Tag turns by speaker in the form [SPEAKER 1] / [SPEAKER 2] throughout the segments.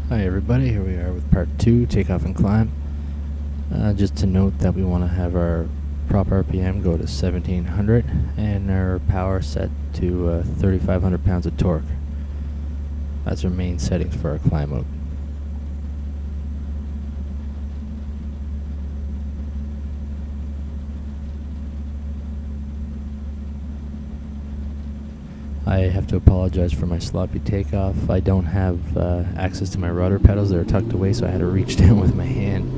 [SPEAKER 1] Hi everybody, here we are with part 2, Takeoff and Climb. Just to note that we want to have our prop RPM go to 1700 and our power set to 3500 pounds of torque. That's our main settings for our climb mode. I have to apologize for my sloppy takeoff. I don't have access to my rudder pedals. They're tucked away, so I had to reach down with my hand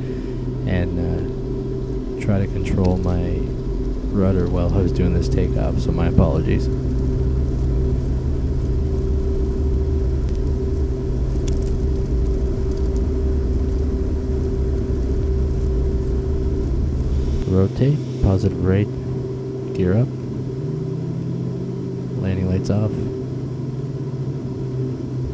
[SPEAKER 1] and try to control my rudder while I was doing this takeoff, so my apologies. Rotate, positive rate, gear up. Landing lights off,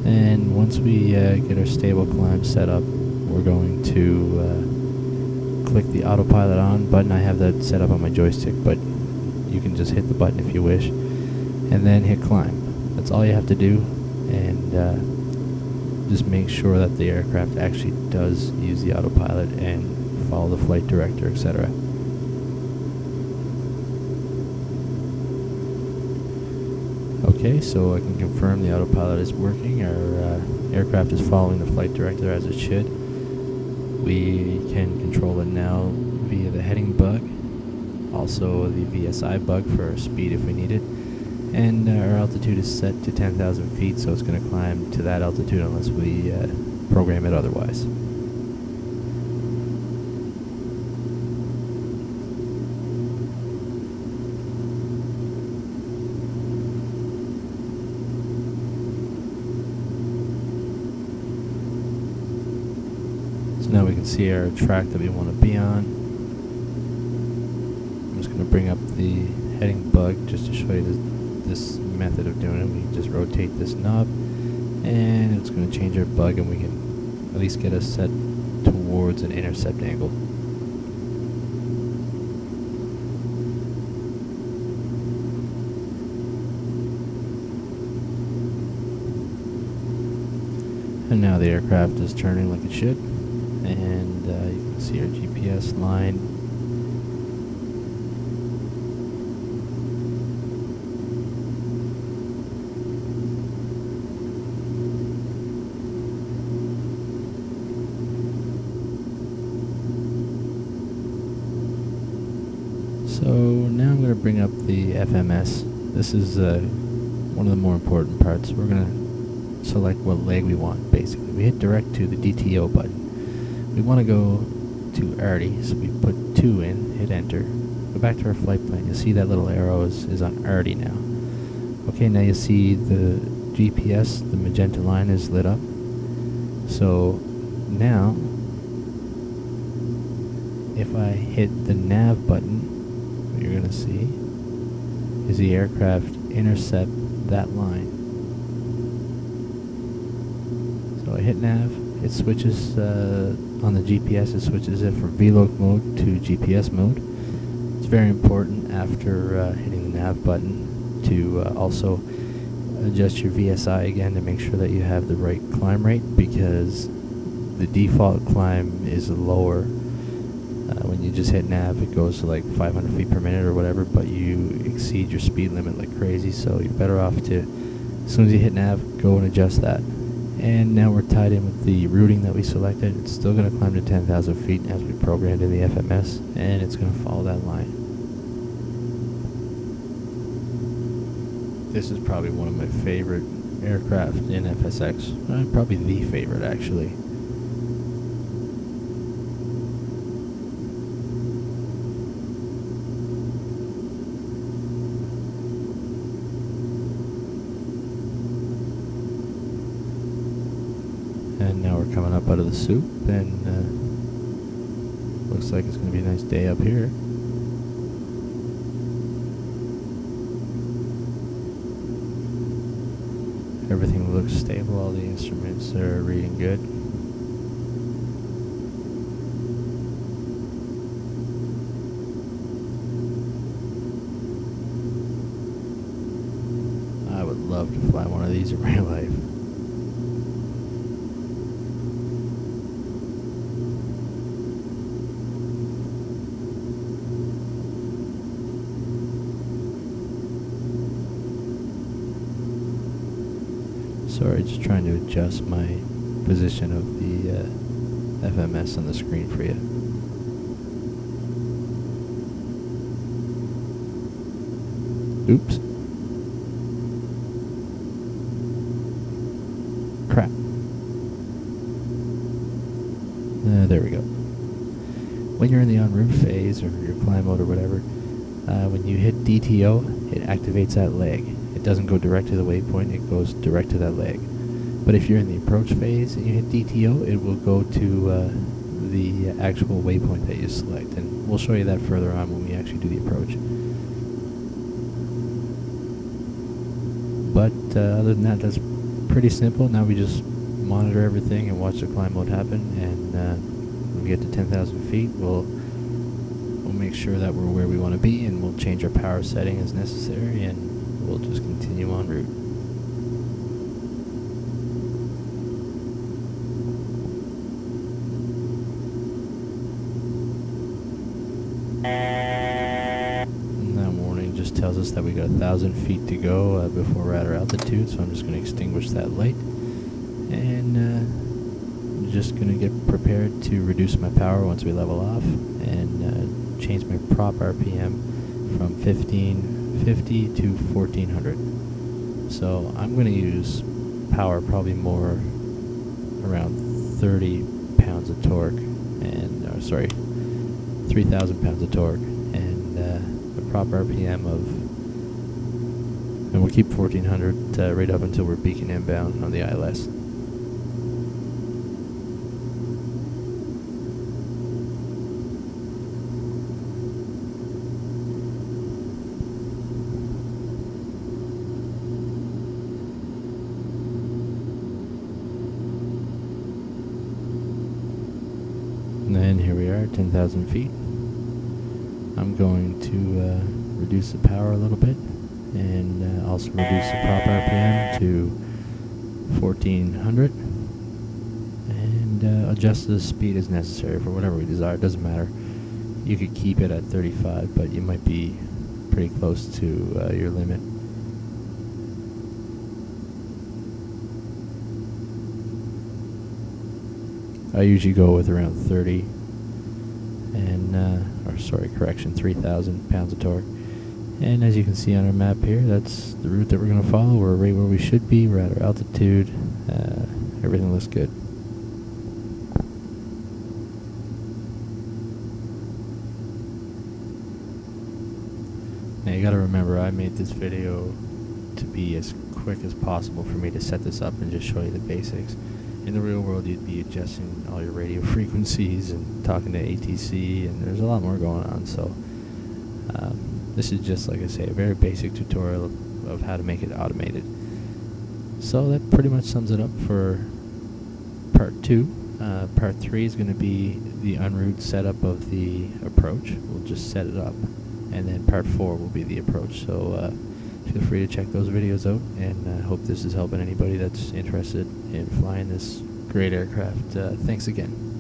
[SPEAKER 1] and once we get our stable climb set up, we're going to click the autopilot on button. I have that set up on my joystick, but you can just hit the button if you wish, and then hit climb. That's all you have to do, and just make sure that the aircraft actually does use the autopilot and follow the flight director, etc. Okay, so I can confirm the autopilot is working. Our aircraft is following the flight director as it should. We can control it now via the heading bug, also the VSI bug for our speed if we need it. And our altitude is set to 10,000 feet, so it's going to climb to that altitude unless we program it otherwise. Now we can see our track that we want to be on. I'm just going to bring up the heading bug just to show you this method of doing it. We can just rotate this knob and it's going to change our bug, and we can at least get us set towards an intercept angle. And now the aircraft is turning like it should. And you can see our GPS line. So now I'm going to bring up the FMS. This is one of the more important parts. We're going to select what leg we want, basically. We hit direct to the DTO button. We want to go to ARTI, so we put 2 in, hit enter, go back to our flight plan. You'll see that little arrow is on ARTI now. Okay, now you see the GPS, the magenta line is lit up. So now, if I hit the nav button, what you're going to see is the aircraft intercept that line. So I hit nav. It switches on the GPS, it switches it from VLOC mode to GPS mode. It's very important after hitting the nav button to also adjust your VSI again to make sure that you have the right climb rate, because the default climb is lower. When you just hit nav, it goes to like 500 feet per minute or whatever, but you exceed your speed limit like crazy, so you're better off to, as soon as you hit nav, go and adjust that. And now we're tied in with the routing that we selected. It's still going to climb to 10,000 feet as we programmed in the FMS, and it's going to follow that line. This is probably one of my favorite aircraft in FSX. Probably the favorite, actually. And now we're coming up out of the soup, and looks like it's going to be a nice day up here. Everything looks stable, all the instruments are reading good. I would love to fly one of these in real life. Sorry, just trying to adjust my position of the FMS on the screen for you. Oops. Crap. There we go. When you're in the en route phase or your climb mode or whatever, when you hit DTO, it activates that leg. It doesn't go direct to the waypoint, it goes direct to that leg. But if you're in the approach phase and you hit DTO, it will go to the actual waypoint that you select. And we'll show you that further on when we actually do the approach. But other than that, that's pretty simple. Now we just monitor everything and watch the climb mode happen. And when we get to 10,000 feet, we'll make sure that we're where we want to be, and we'll change our power setting as necessary, and we'll just continue en route. Tells us that we got 1,000 feet to go before we're at our altitude, so I'm just going to extinguish that light, and I'm just going to get prepared to reduce my power once we level off, and change my prop RPM from 1550 to 1400. So I'm going to use power probably more around 30 pounds of torque, and sorry, 3,000 pounds of torque, and a prop RPM of, and we'll keep 1400 right up until we're beacon inbound on the ILS. And then here we are, 10,000 feet. I'm going to reduce the power a little bit, and also reduce the prop RPM to 1400, and adjust the speed as necessary for whatever we desire. It doesn't matter. You could keep it at 35, but you might be pretty close to your limit. I usually go with around 30, and, or sorry, correction, 3,000 pounds of torque. And as you can see on our map here, that's the route that we're going to follow. We're right where we should be. We're at our altitude. Everything looks good. Now you got to remember, I made this video to be as quick as possible for me to set this up and just show you the basics. In the real world, you'd be adjusting all your radio frequencies and talking to ATC, and there's a lot more going on. So this is just, like I say, a very basic tutorial of how to make it automated. So that pretty much sums it up for part 2. Part 3 is going to be the en route setup of the approach. We'll just set it up, and then part 4 will be the approach. So feel free to check those videos out, and I hope this is helping anybody that's interested in flying this great aircraft. Thanks again.